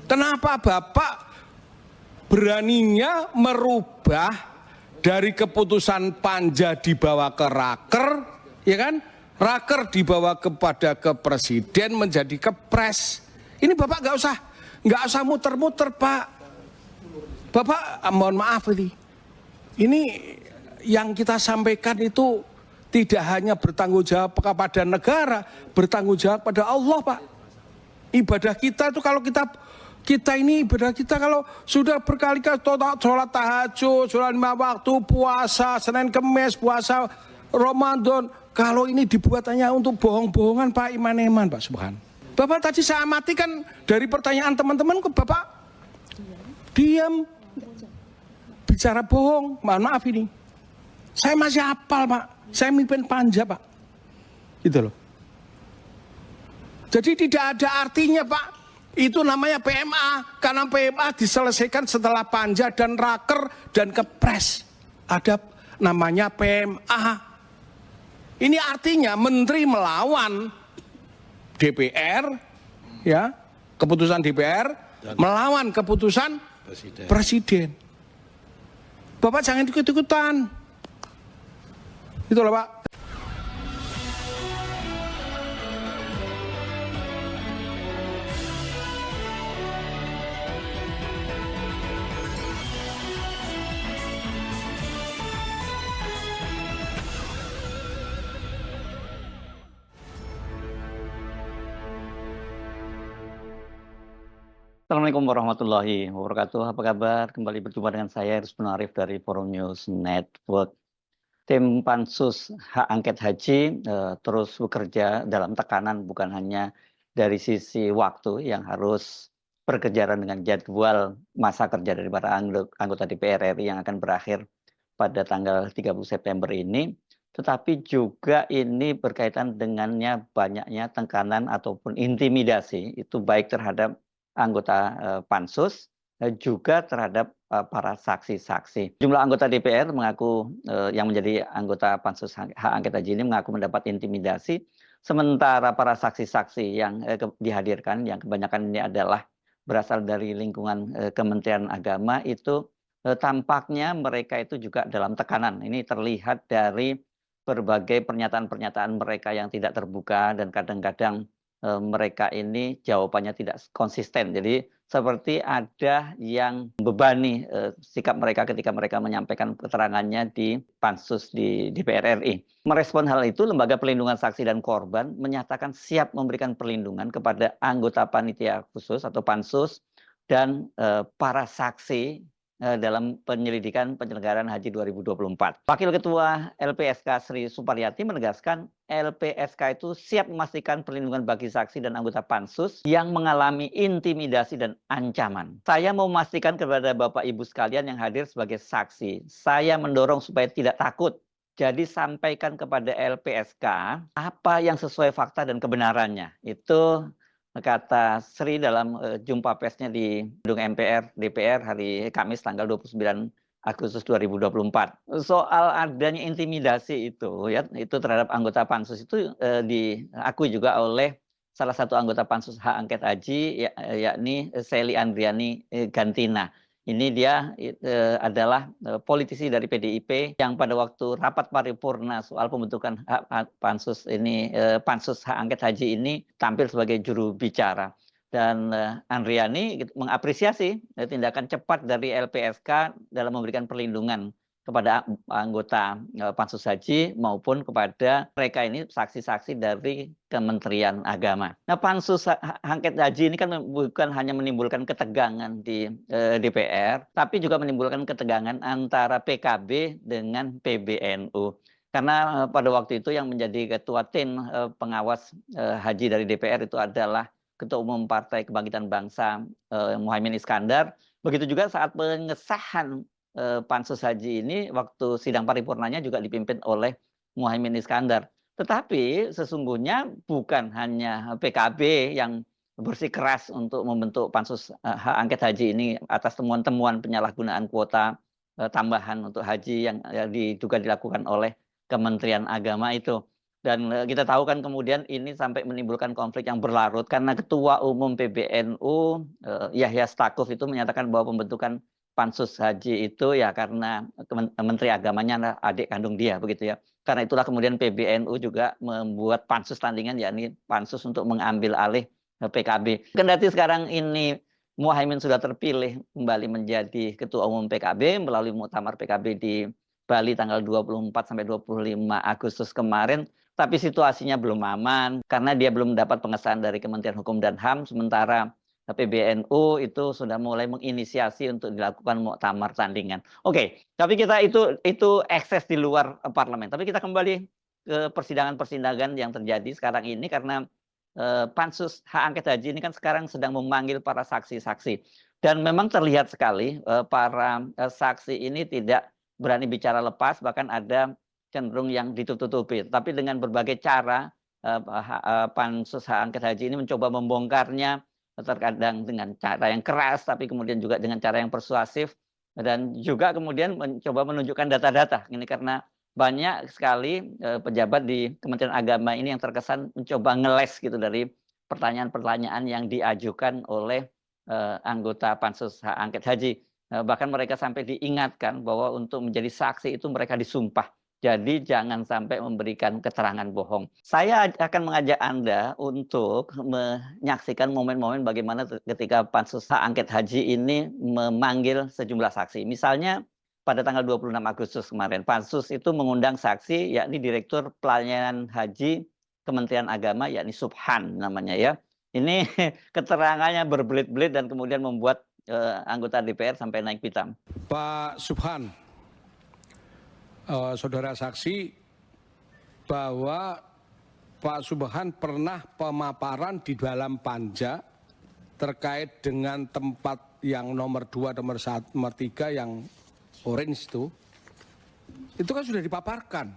Kenapa Bapak beraninya merubah dari keputusan panja dibawa ke raker, ya kan? Raker dibawa kepada ke presiden menjadi kepres. Ini Bapak nggak usah muter-muter, Pak. Bapak mohon maaf ini yang kita sampaikan itu tidak hanya bertanggung jawab kepada negara, bertanggung jawab pada Allah, Pak. Ibadah kita itu kalau kita ini ibadah kita kalau sudah berkali-kali sholat tahajud, sholat 5 waktu, puasa, Senin Kemis, puasa Ramadan, kalau ini dibuat hanya untuk bohong-bohongan, Pak, iman-iman, Pak Subhan. Bapak tadi saya amati kan dari pertanyaan teman-teman kok Bapak diam, bicara bohong. Mohon maaf ini, saya masih hafal, Pak, saya mimpin panja, Pak, gitu loh. Jadi tidak ada artinya, Pak, itu namanya PMA, karena PMA diselesaikan setelah panja dan raker dan kepres. Ada namanya PMA. Ini artinya menteri melawan DPR, ya, keputusan DPR melawan keputusan presiden. Bapak jangan ikut-ikutan. Itu loh, Pak. Assalamualaikum warahmatullahi wabarakatuh. Apa kabar? Kembali berjumpa dengan saya, Rizwan Arif dari Forum News Network. Tim Pansus Hak Angket Haji terus bekerja dalam tekanan bukan hanya dari sisi waktu yang harus berkejaran dengan jadwal masa kerja dari para anggota DPR RI yang akan berakhir pada tanggal 30 September ini, tetapi juga ini berkaitan dengannya banyaknya tekanan ataupun intimidasi, itu baik terhadap anggota Pansus juga terhadap para saksi-saksi. Jumlah anggota DPR mengaku yang menjadi anggota Pansus Hak Angket Haji ini mengaku mendapat intimidasi, sementara para saksi-saksi yang dihadirkan yang kebanyakan ini adalah berasal dari lingkungan Kementerian Agama itu tampaknya mereka itu juga dalam tekanan. Ini terlihat dari berbagai pernyataan-pernyataan mereka yang tidak terbuka dan kadang-kadang mereka ini jawabannya tidak konsisten. Jadi seperti ada yang membebani sikap mereka ketika mereka menyampaikan keterangannya di Pansus di DPR RI. Merespon hal itu, Lembaga Perlindungan Saksi dan Korban menyatakan siap memberikan perlindungan kepada anggota panitia khusus atau Pansus dan para saksi dalam penyelidikan penyelenggaraan haji 2024. Wakil Ketua LPSK Sri Suparyati menegaskan LPSK itu siap memastikan perlindungan bagi saksi dan anggota Pansus yang mengalami intimidasi dan ancaman. Saya mau memastikan kepada Bapak Ibu sekalian yang hadir sebagai saksi, saya mendorong supaya tidak takut. Jadi sampaikan kepada LPSK apa yang sesuai fakta dan kebenarannya. Itu kata Sri dalam jumpa persnya di gedung MPR DPR hari Kamis tanggal 29 Agustus 2024. Soal adanya intimidasi itu ya, itu terhadap anggota Pansus itu diakui juga oleh salah satu anggota Pansus Hak Angket Haji yakni Sely Andriani Gantina. Ini dia adalah politisi dari PDIP yang pada waktu rapat paripurna soal pembentukan Pansus ini, Pansus Hak Angket Haji ini tampil sebagai juru bicara. Dan Andriani mengapresiasi tindakan cepat dari LPSK dalam memberikan perlindungan kepada anggota Pansus Haji maupun kepada mereka ini saksi-saksi dari Kementerian Agama. Nah, Pansus Angket Haji ini kan bukan hanya menimbulkan ketegangan di DPR, tapi juga menimbulkan ketegangan antara PKB dengan PBNU. Karena pada waktu itu yang menjadi ketua tim pengawas haji dari DPR itu adalah Ketua Umum Partai Kebangkitan Bangsa Muhaimin Iskandar. Begitu juga saat pengesahan Pansus Haji ini, waktu sidang paripurnanya juga dipimpin oleh Muhaimin Iskandar. Tetapi sesungguhnya bukan hanya PKB yang bersikeras untuk membentuk Pansus Hak Angket Haji ini atas temuan-temuan penyalahgunaan kuota tambahan untuk haji yang diduga dilakukan oleh Kementerian Agama itu. Dan kita tahu kan kemudian ini sampai menimbulkan konflik yang berlarut karena Ketua Umum PBNU Yahya Stakuf itu menyatakan bahwa pembentukan Pansus Haji itu ya karena Menteri Agamanya adalah adik kandung dia begitu ya. Karena itulah kemudian PBNU juga membuat pansus tandingan yakni pansus untuk mengambil alih PKB. Kendati sekarang ini Muhaimin sudah terpilih kembali menjadi Ketua Umum PKB melalui muktamar PKB di Bali tanggal 24 sampai 25 Agustus kemarin. Tapi situasinya belum aman karena dia belum mendapat pengesahan dari Kementerian Hukum dan HAM, sementara PBNU itu sudah mulai menginisiasi untuk dilakukan muktamar tandingan. Oke, tapi kita itu ekses di luar parlemen. Tapi kita kembali ke persidangan-persidangan yang terjadi sekarang ini karena Pansus Hak Angket Haji ini kan sekarang sedang memanggil para saksi-saksi. Dan memang terlihat sekali para saksi ini tidak berani bicara lepas, bahkan ada cenderung yang ditutup-tutupi. Tapi dengan berbagai cara, Pansus Hak Angket Haji ini mencoba membongkarnya, terkadang dengan cara yang keras, tapi kemudian juga dengan cara yang persuasif, dan juga kemudian mencoba menunjukkan data-data. Ini karena banyak sekali pejabat di Kementerian Agama ini yang terkesan mencoba ngeles gitu dari pertanyaan-pertanyaan yang diajukan oleh anggota Pansus Hak Angket Haji. Bahkan mereka sampai diingatkan bahwa untuk menjadi saksi itu mereka disumpah. Jadi jangan sampai memberikan keterangan bohong. Saya akan mengajak Anda untuk menyaksikan momen-momen bagaimana ketika Pansus Hak Angket Haji ini memanggil sejumlah saksi. Misalnya pada tanggal 26 Agustus kemarin, Pansus itu mengundang saksi yakni Direktur Pelayanan Haji Kementerian Agama yakni Subhan namanya ya. Ini keterangannya berbelit-belit dan kemudian membuat anggota DPR sampai naik pitam. Pak Subhan, saudara saksi bahwa Pak Subhan pernah pemaparan di dalam panja terkait dengan tempat yang nomor 2, nomor 1, nomor 3 yang orange itu kan sudah dipaparkan.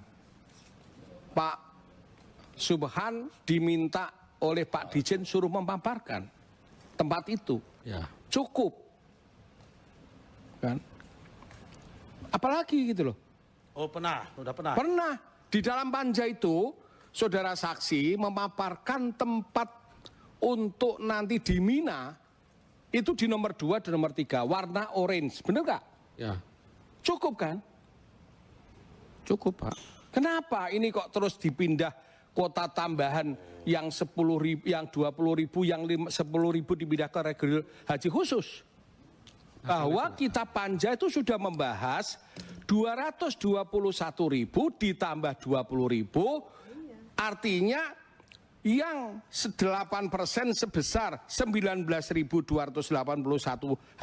Pak Subhan diminta oleh Pak Dirjen suruh memaparkan tempat itu. Ya. Cukup. Kan? Apalagi gitu loh. Oh pernah, sudah pernah. Pernah. Di dalam panja itu, saudara saksi memaparkan tempat untuk nanti di Mina, itu di nomor 2 dan nomor 3, warna orange. Benar nggak? Ya. Cukup kan? Cukup, Pak. Kenapa ini kok terus dipindah kuota tambahan yang 10.000, yang 20.000, yang 10.000 dipindah ke reguler haji khusus? Bahwa kita panja itu sudah membahas 221.000 ditambah 20.000, artinya yang 8% sebesar 19.281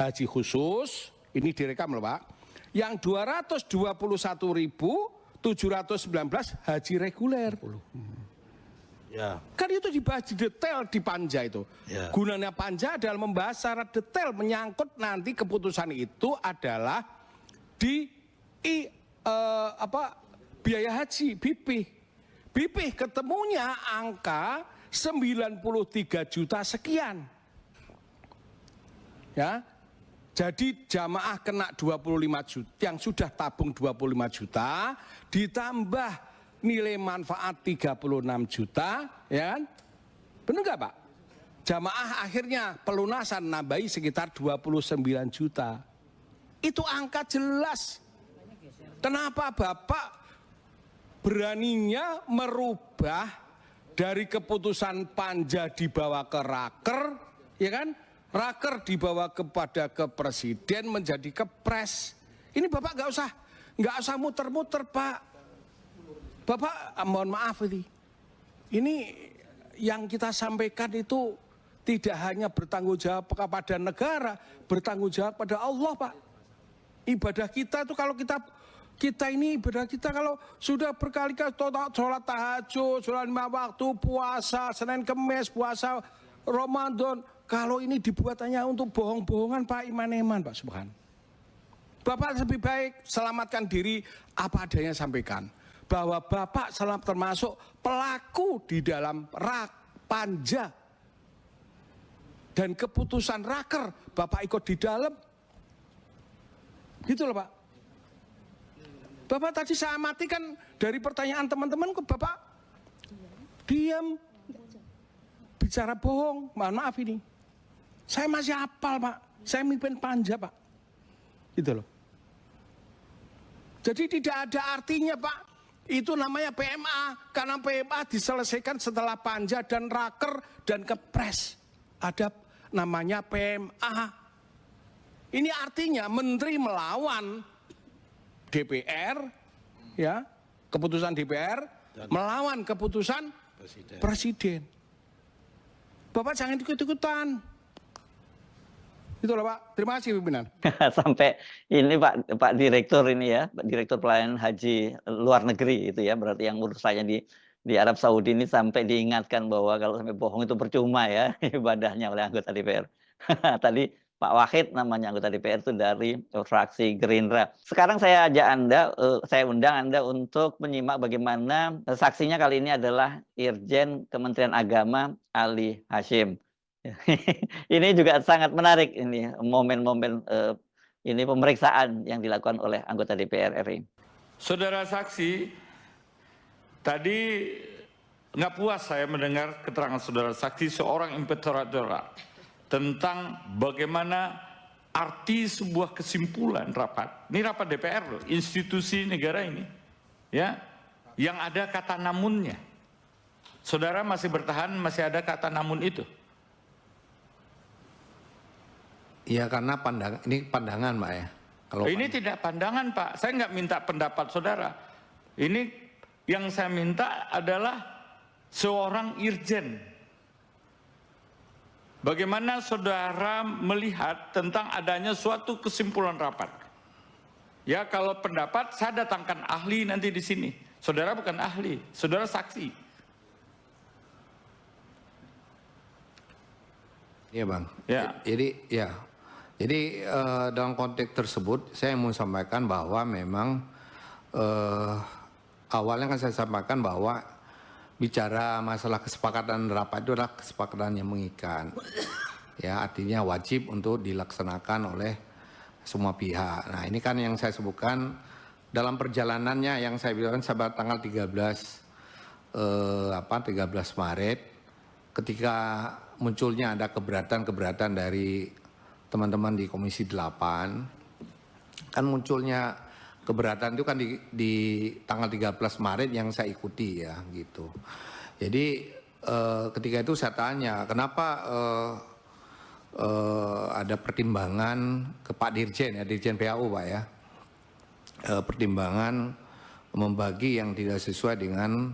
haji khusus, ini direkam loh Pak, yang 221.719 haji reguler. Ya. Kan itu dibahas di detail di panja itu. Ya. Gunanya panja adalah membahas secara detail, menyangkut nanti keputusan itu adalah di biaya haji BP ketemunya angka 93 juta sekian. Ya. Jadi jamaah kena 25 juta, yang sudah tabung 25 juta ditambah nilai manfaat 36 juta, ya kan? Benar nggak Pak? Jamaah akhirnya pelunasan nambahi sekitar 29 juta. Itu angka jelas. Kenapa Bapak beraninya merubah dari keputusan panja dibawa ke raker, ya kan? Raker dibawa kepada ke presiden menjadi kepres. Ini Bapak nggak usah muter-muter Pak. Bapak mohon maaf ini yang kita sampaikan itu tidak hanya bertanggung jawab kepada negara, bertanggung jawab pada Allah Pak. Ibadah kita itu kalau kita ini ibadah kita kalau sudah berkali-kali sholat tahajud, sholat 5 waktu, puasa, Senin Kemis, puasa Ramadan, kalau ini dibuat hanya untuk bohong-bohongan Pak, iman-iman Pak Subhan. Bapak lebih baik selamatkan diri apa adanya sampaikan. Bahwa Bapak termasuk pelaku di dalam panja. Dan keputusan raker, Bapak ikut di dalam. Gitu loh Pak. Bapak tadi saya amati kan dari pertanyaan teman-teman ke Bapak Diam. Bicara bohong, mohon maaf ini. Saya masih hafal, Pak. Saya mimpin Panja, Pak. Gitu loh. Jadi tidak ada artinya, Pak. Itu namanya PMA. Karena PMA diselesaikan setelah Panja dan Raker dan Kepres. Ada namanya PMA. Ini artinya menteri melawan DPR, ya, keputusan DPR, melawan keputusan Presiden. Bapak jangan ikut-ikutan. Itulah Pak. Terima kasih pimpinan. Sampai ini Pak Direktur ini ya, Pak Direktur Pelayanan Haji Luar Negeri itu ya, berarti yang urusannya di Arab Saudi ini sampai diingatkan bahwa kalau sampai bohong itu percuma ya ibadahnya oleh anggota DPR. Tadi Pak Wahid namanya anggota DPR itu dari fraksi Gerindra. Sekarang saya ajak Anda, saya undang Anda untuk menyimak bagaimana saksinya kali ini adalah Irjen Kementerian Agama Ali Hashim. Ini juga sangat menarik ini momen-momen ini pemeriksaan yang dilakukan oleh anggota DPR RI. Saudara saksi, tadi nggak puas saya mendengar keterangan saudara saksi seorang inspektorat tentang bagaimana arti sebuah kesimpulan rapat. Ini rapat DPR loh, institusi negara ini, ya, yang ada kata namunnya. Saudara masih bertahan, masih ada kata namun itu. Ya karena ini pandangan Pak ya. Kalau ini tidak pandangan Pak, saya nggak minta pendapat saudara. Ini yang saya minta adalah seorang irjen. Bagaimana saudara melihat tentang adanya suatu kesimpulan rapat? Ya kalau pendapat saya datangkan ahli nanti di sini. Saudara bukan ahli, saudara saksi. Iya Bang. Ya. Jadi dalam konteks tersebut saya mau sampaikan bahwa memang awalnya kan saya sampaikan bahwa bicara masalah kesepakatan rapat itu adalah kesepakatan yang mengikat. Ya, artinya wajib untuk dilaksanakan oleh semua pihak. Nah, ini kan yang saya sebutkan dalam perjalanannya yang saya bilang sampai tanggal 13 Maret ketika munculnya ada keberatan dari teman-teman di Komisi 8, kan munculnya keberatan itu kan di tanggal 13 Maret yang saya ikuti ya gitu. Jadi ketika itu saya tanya kenapa ada pertimbangan ke Pak Dirjen ya, Dirjen PAU Pak ya, pertimbangan membagi yang tidak sesuai dengan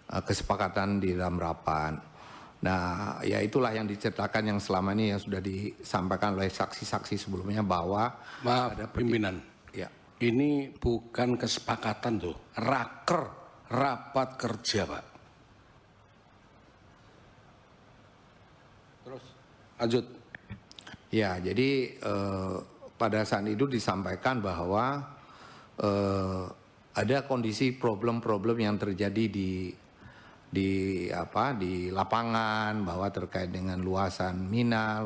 kesepakatan di dalam rapat. Nah, ya itulah yang diceritakan yang selama ini yang sudah disampaikan oleh saksi-saksi sebelumnya bahwa maaf ada pimpinan. Ya. Ini bukan kesepakatan tuh, raker, rapat kerja Pak. Terus lanjut. Ya, jadi pada saat itu disampaikan bahwa ada kondisi problem-problem yang terjadi di lapangan bahwa terkait dengan luasan mina,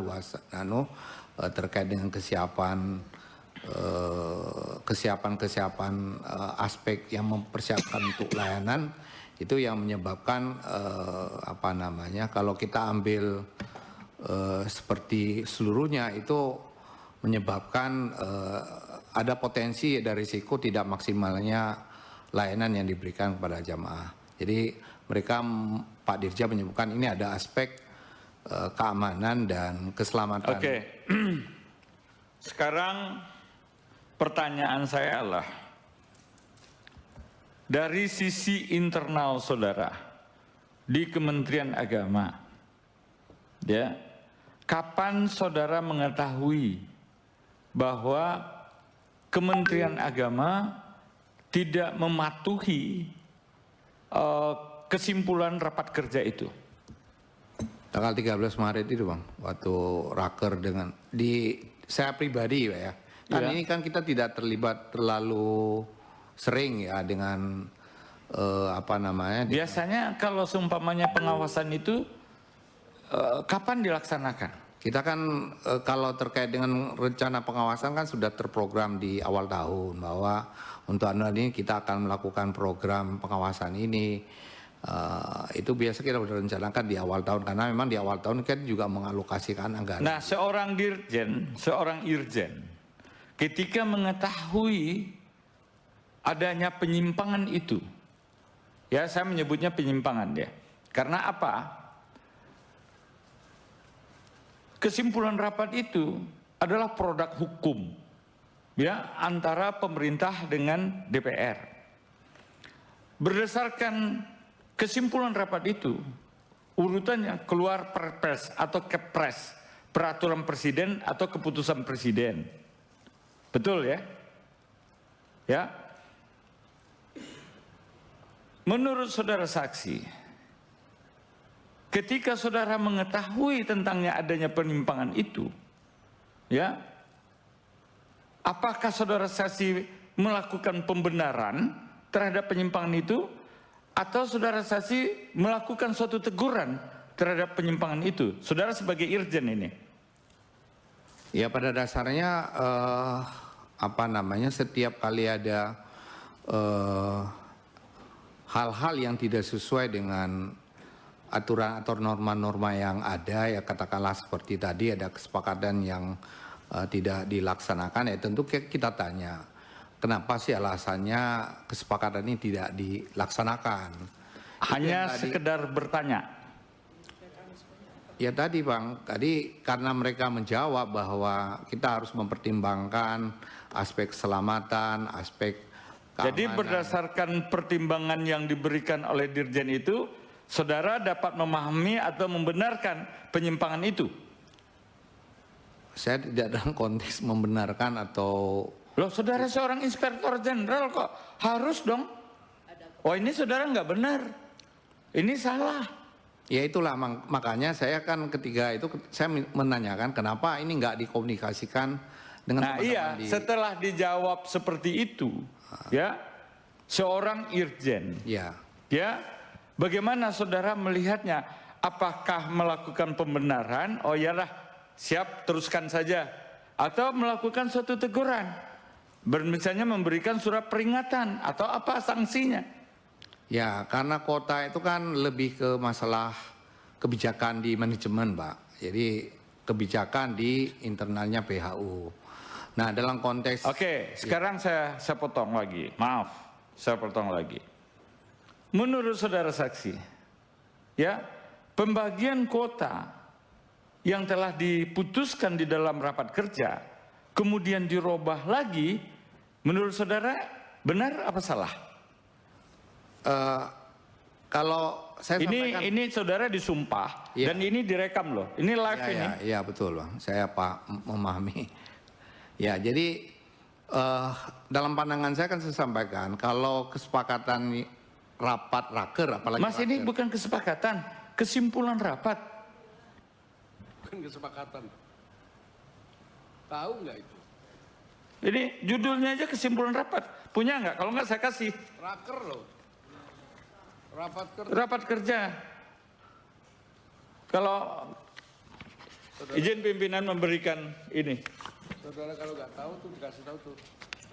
terkait dengan kesiapan aspek yang mempersiapkan untuk layanan itu yang menyebabkan kalau kita ambil seperti seluruhnya itu menyebabkan ada potensi dan risiko tidak maksimalnya layanan yang diberikan kepada jamaah. Jadi mereka Pak Dirja menyebutkan ini ada aspek keamanan dan keselamatan. Oke. Sekarang pertanyaan saya adalah dari sisi internal saudara di Kementerian Agama, ya, kapan saudara mengetahui bahwa Kementerian Agama tidak mematuhi kesimpulan rapat kerja itu? Tanggal 13 Maret itu Bang, waktu raker dengan saya pribadi Pak ya. Kan ya. Ini kan kita tidak terlibat terlalu sering ya dengan Biasanya kalau seumpamanya pengawasan itu kapan dilaksanakan? Kita kan kalau terkait dengan rencana pengawasan kan sudah terprogram di awal tahun bahwa untuk tahun ini kita akan melakukan program pengawasan ini Itu biasa kita sudah rencanakan di awal tahun, karena memang di awal tahun kan juga mengalokasikan anggaran. Nah, seorang irjen, ketika mengetahui adanya penyimpangan itu, ya saya menyebutnya penyimpangan ya. Karena apa? Kesimpulan rapat itu adalah produk hukum, ya, antara pemerintah dengan DPR. Berdasarkan kesimpulan rapat itu, urutannya keluar perpres atau kepres, peraturan presiden atau keputusan presiden. Betul ya? Ya. Menurut saudara saksi, ketika saudara mengetahui tentangnya adanya penyimpangan itu, ya, apakah saudara saksi melakukan pembenaran terhadap penyimpangan itu, atau saudara saksi melakukan suatu teguran terhadap penyimpangan itu? Saudara sebagai irjen ini. Ya, pada dasarnya setiap kali ada hal-hal yang tidak sesuai dengan aturan atau norma-norma yang ada, ya katakanlah seperti tadi ada kesepakatan yang tidak dilaksanakan, ya tentu kita tanya, kenapa sih alasannya kesepakatan ini tidak dilaksanakan? Hanya sekedar bertanya. Ya tadi Bang, tadi karena mereka menjawab bahwa kita harus mempertimbangkan aspek keselamatan, aspek keamanan. Jadi berdasarkan pertimbangan yang diberikan oleh dirjen itu, saudara dapat memahami atau membenarkan penyimpangan itu? Saya tidak dalam konteks membenarkan atau... Loh, saudara seorang inspektor jenderal kok harus dong? Oh, ini saudara nggak benar, ini salah. Ya itulah makanya saya kan ketika itu saya menanyakan kenapa ini nggak dikomunikasikan dengan teman-teman setelah dijawab seperti itu, ya, seorang irjen, ya, bagaimana saudara melihatnya? Apakah melakukan pembenaran? Oh iyalah, siap, teruskan saja, atau melakukan suatu teguran? Misalnya memberikan surat peringatan atau apa sanksinya? Ya, karena kota itu kan lebih ke masalah kebijakan di manajemen, Pak. Jadi kebijakan di internalnya PHU. Nah, dalam konteks... Oke, sekarang saya potong lagi. Maaf, saya potong lagi. Menurut saudara saksi, ya, pembagian kuota yang telah diputuskan di dalam rapat kerja, kemudian dirubah lagi, menurut saudara benar apa salah? Kalau saya sampaikan, ini saudara disumpah, ya, dan ini direkam loh, ini live ya, ini. Iya betul Bang, saya memahami. Ya jadi dalam pandangan saya kan saya sampaikan kalau kesepakatan rapat raker, apalagi Mas raker, ini bukan kesepakatan, kesimpulan rapat. Bukan kesepakatan. Tahu nggak itu? Jadi judulnya aja kesimpulan rapat. Punya nggak? Kalau nggak saya kasih. Raker loh. Rapat kerja. Kalau izin pimpinan memberikan ini. Saudara kalau nggak tahu tuh dikasih tahu tuh.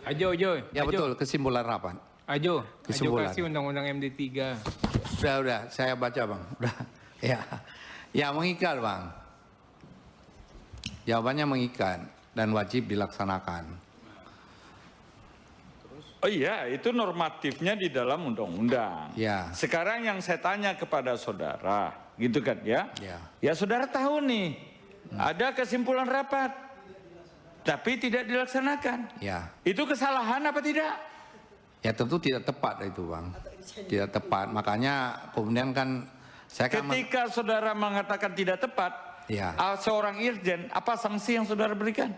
Ajo. Ya betul, kesimpulan rapat. Ajo Kesimpulan. kasih undang-undang MD3. Udah, saya baca Bang. Udah. Ya mengikat Bang. Jawabannya mengikat dan wajib dilaksanakan. Oh iya, itu normatifnya di dalam undang-undang. Ya. Sekarang yang saya tanya kepada saudara, gitu kan ya? Ya. Ya saudara tahu nih, ada kesimpulan rapat, tapi tidak dilaksanakan. Ya. Itu kesalahan apa tidak? Ya tentu tidak tepat itu Bang. Tidak tepat. Makanya kemudian kan saya kan ketika saudara mengatakan tidak tepat, ya, seorang irjen, apa sanksi yang saudara berikan?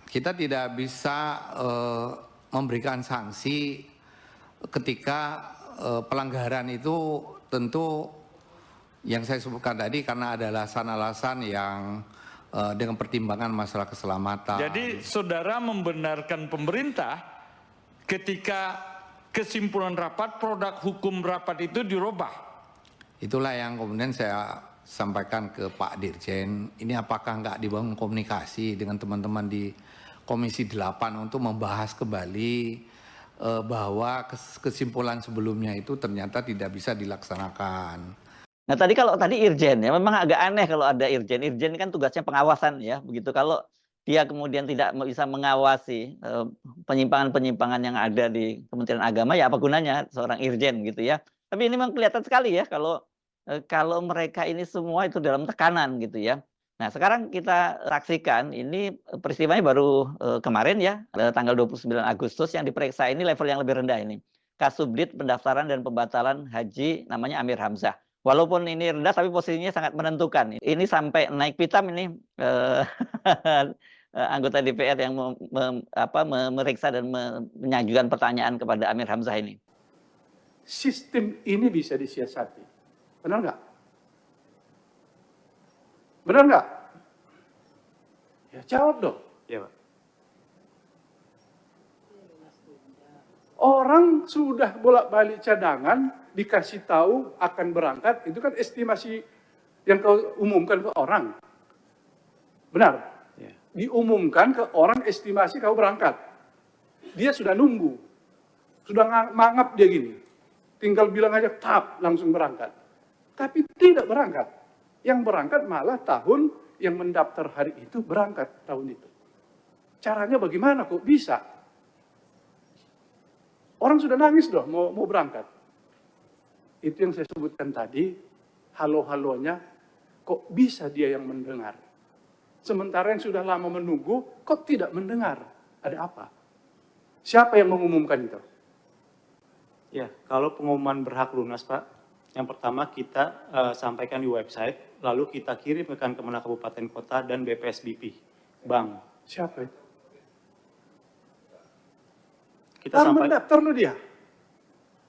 kita tidak bisa memberikan sanksi ketika pelanggaran itu tentu yang saya sebutkan tadi karena ada alasan-alasan yang dengan pertimbangan masalah keselamatan. Jadi saudara membenarkan pemerintah ketika kesimpulan rapat, produk hukum rapat itu dirubah. Itulah yang kemudian saya sampaikan ke Pak Dirjen, ini apakah nggak dibangun komunikasi dengan teman-teman di Komisi 8 untuk membahas kembali bahwa kesimpulan sebelumnya itu ternyata tidak bisa dilaksanakan. Nah tadi kalau tadi Irjen ya, memang agak aneh kalau ada Irjen. Irjen kan tugasnya pengawasan ya, begitu. Kalau dia kemudian tidak bisa mengawasi penyimpangan-penyimpangan yang ada di Kementerian Agama, ya apa gunanya seorang Irjen gitu ya. Tapi ini memang kelihatan sekali ya kalau mereka ini semua itu dalam tekanan gitu ya. Nah sekarang kita saksikan ini peristiwanya baru kemarin ya, tanggal 29 Agustus yang diperiksa ini level yang lebih rendah ini. Kasubdit Pendaftaran dan Pembatalan Haji namanya Amir Hamzah. Walaupun ini rendah tapi posisinya sangat menentukan. Ini sampai naik pitam ini anggota DPR yang memeriksa dan menyajukan pertanyaan kepada Amir Hamzah ini. Sistem ini bisa disiasati. Benar nggak? Benar nggak? Ya jawab dong. Ya, Pak. Orang sudah bolak-balik cadangan, dikasih tahu akan berangkat, itu kan estimasi yang kau umumkan ke orang. Benar? Ya. Diumumkan ke orang estimasi kau berangkat. Dia sudah nunggu. Sudah mangap dia gini. Tinggal bilang aja, tap, langsung berangkat. Tapi tidak berangkat. Yang berangkat malah tahun yang mendaftar hari itu berangkat tahun itu. Caranya bagaimana kok bisa? Orang sudah nangis dong mau berangkat. Itu yang saya sebutkan tadi, halo-halonya, kok bisa dia yang mendengar? Sementara yang sudah lama menunggu, kok tidak mendengar? Ada apa? Siapa yang mengumumkan itu? Ya, kalau pengumuman berhak lunas, Pak, yang pertama kita sampaikan di website, lalu kita kirim ke Kemenak Kabupaten Kota dan BPSBP, Bank. Siapa itu? Kita sampai mendaftar loh dia.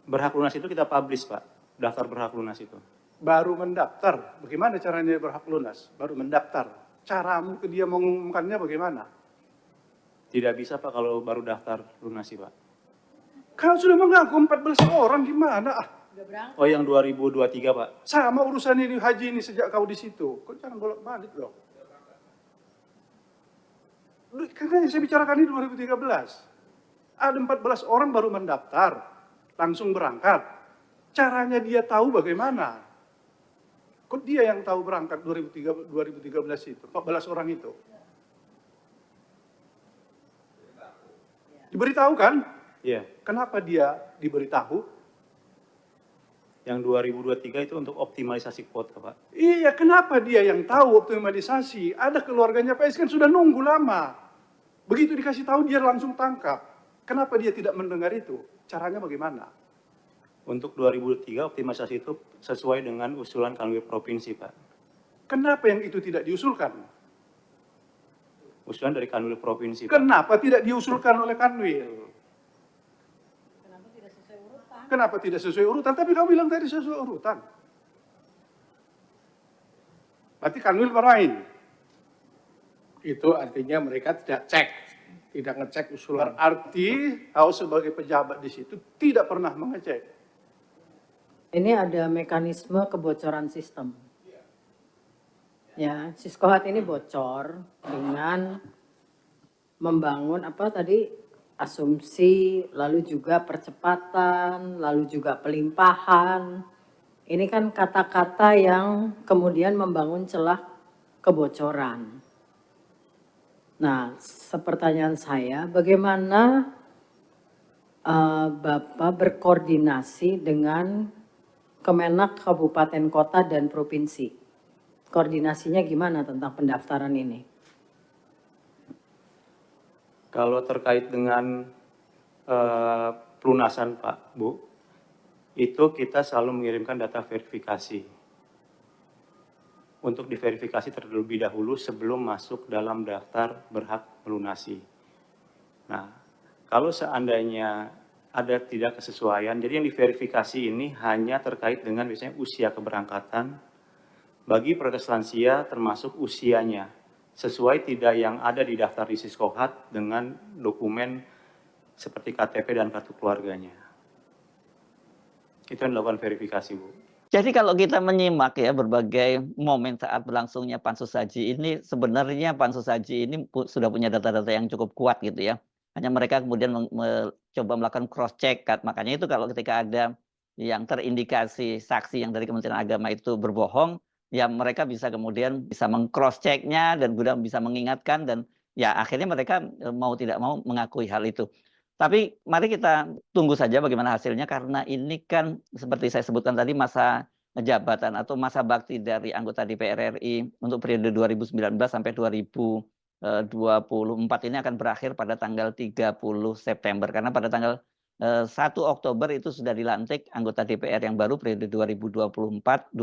berhak lunas itu kita publish, Pak, daftar berhak lunas itu. Baru mendaftar. Bagaimana caranya dia berhak lunas? Baru mendaftar. Caramu ke dia mengumumkannya bagaimana? Tidak bisa, Pak, kalau baru daftar lunasi, Pak. Kau sudah mengaku 14 orang gimana? Oh, yang 2023, Pak. Sama urusan ini haji ini sejak kau di situ. Kau jangan bolak-balik dong. Karena yang saya bicarakan ini 2013. Ada 14 orang baru mendaftar, langsung berangkat. Caranya dia tahu bagaimana? Kok dia yang tahu berangkat 2013 itu, 14 orang itu? Diberitahu kan? Iya. Kenapa dia diberitahu? Yang 2023 itu untuk optimalisasi kuota, Pak. Iya, kenapa dia yang tahu optimalisasi? Ada keluarganya PS kan sudah nunggu lama. Begitu dikasih tahu dia langsung tangkap. Kenapa dia tidak mendengar itu? Caranya bagaimana? Untuk 2023 optimalisasi itu sesuai dengan usulan Kanwil Provinsi, Pak. Kenapa yang itu tidak diusulkan? Usulan dari Kanwil Provinsi, Pak. Kenapa tidak diusulkan oleh Kanwil? Kenapa tidak sesuai urutan? Tapi kau bilang tadi sesuai urutan. Berarti Kanwil bermain. Itu artinya mereka tidak cek, tidak ngecek usulan. Berarti kau sebagai pejabat di situ tidak pernah mengecek. Ini ada mekanisme kebocoran sistem. Ya, Siskohat ini bocor dengan membangun apa tadi asumsi, lalu juga percepatan, lalu juga pelimpahan. Ini kan kata-kata yang kemudian membangun celah kebocoran. Nah, sepertanyaan saya, bagaimana Bapak berkoordinasi dengan Kemenak Kabupaten Kota dan Provinsi? Koordinasinya gimana tentang pendaftaran ini? Kalau terkait dengan pelunasan, Pak, Bu, itu kita selalu mengirimkan data verifikasi. Untuk diverifikasi terlebih dahulu sebelum masuk dalam daftar berhak melunasi. Nah, kalau seandainya ada tidak kesesuaian, jadi yang diverifikasi ini hanya terkait dengan biasanya usia keberangkatan bagi prioritas lansia termasuk usianya, sesuai tidak yang ada di daftar di Siskohat dengan dokumen seperti KTP dan kartu keluarganya. Itu yang dilakukan verifikasi, Bu. Jadi kalau kita menyimak ya berbagai momen saat berlangsungnya Pansus Haji ini, sebenarnya Pansus Haji ini sudah punya data-data yang cukup kuat gitu ya. hanya mereka kemudian coba melakukan cross check. Makanya itu kalau ketika ada yang terindikasi saksi yang dari Kementerian Agama itu berbohong, ya mereka bisa kemudian bisa meng-cross check-nya dan kemudian bisa mengingatkan, dan ya akhirnya mereka mau tidak mau mengakui hal itu. Tapi mari kita tunggu saja bagaimana hasilnya, karena ini kan seperti saya sebutkan tadi, masa jabatan atau masa bakti dari anggota DPR RI untuk periode 2019 sampai 2024 ini akan berakhir pada tanggal 30 September. Karena pada tanggal 1 Oktober itu sudah dilantik anggota DPR yang baru periode 2024-2029.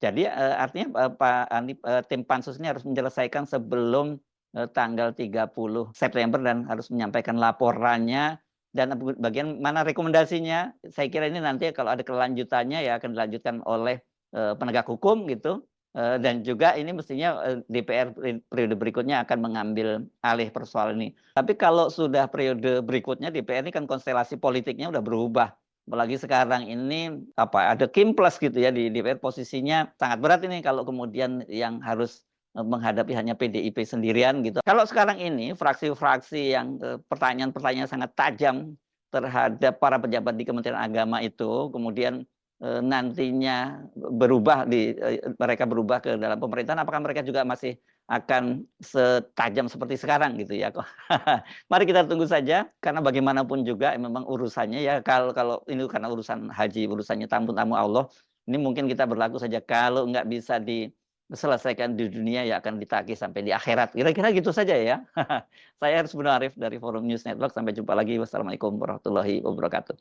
Jadi artinya tim pansus ini harus menyelesaikan sebelum tanggal 30 September dan harus menyampaikan laporannya, dan bagian mana rekomendasinya, saya kira ini nanti kalau ada kelanjutannya ya akan dilanjutkan oleh penegak hukum gitu, dan juga ini mestinya DPR periode berikutnya akan mengambil alih persoalan ini. Tapi kalau sudah periode berikutnya, DPR ini kan konstelasi politiknya udah berubah. Apalagi sekarang ini ada Kim Plus gitu ya di DPR, posisinya sangat berat ini kalau kemudian yang harus menghadapi hanya PDIP sendirian gitu. Kalau sekarang ini fraksi-fraksi yang pertanyaan-pertanyaan sangat tajam terhadap para pejabat di Kementerian Agama itu kemudian nantinya mereka berubah ke dalam pemerintahan, apakah mereka juga masih akan setajam seperti sekarang gitu ya? Mari kita tunggu saja, karena bagaimanapun juga memang urusannya ya, kalau ini karena urusan haji, urusannya tamu-tamu Allah, ini mungkin kita berlaku saja, kalau nggak bisa diselesaikan di dunia ya akan ditagih sampai di akhirat. Kira-kira gitu saja ya. Saya Aris Arif dari Forum News Network. Sampai jumpa lagi. Wassalamualaikum warahmatullahi wabarakatuh.